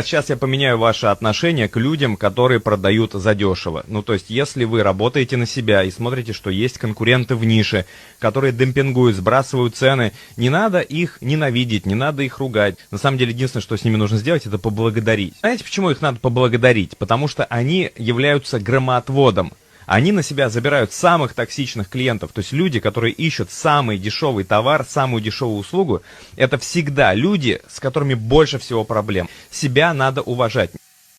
Сейчас я поменяю ваше отношение к людям, которые продают задешево. Ну, то есть, если вы работаете на себя и смотрите, что есть конкуренты в нише, которые демпингуют, сбрасывают цены, не надо их ненавидеть, не надо их ругать. На самом деле, единственное, что с ними нужно сделать, это поблагодарить. Знаете, почему их надо поблагодарить? Потому что они являются громоотводом. Они на себя забирают самых токсичных клиентов. То есть люди, которые ищут самый дешевый товар, самую дешевую услугу, это всегда люди, с которыми больше всего проблем. Себя надо уважать.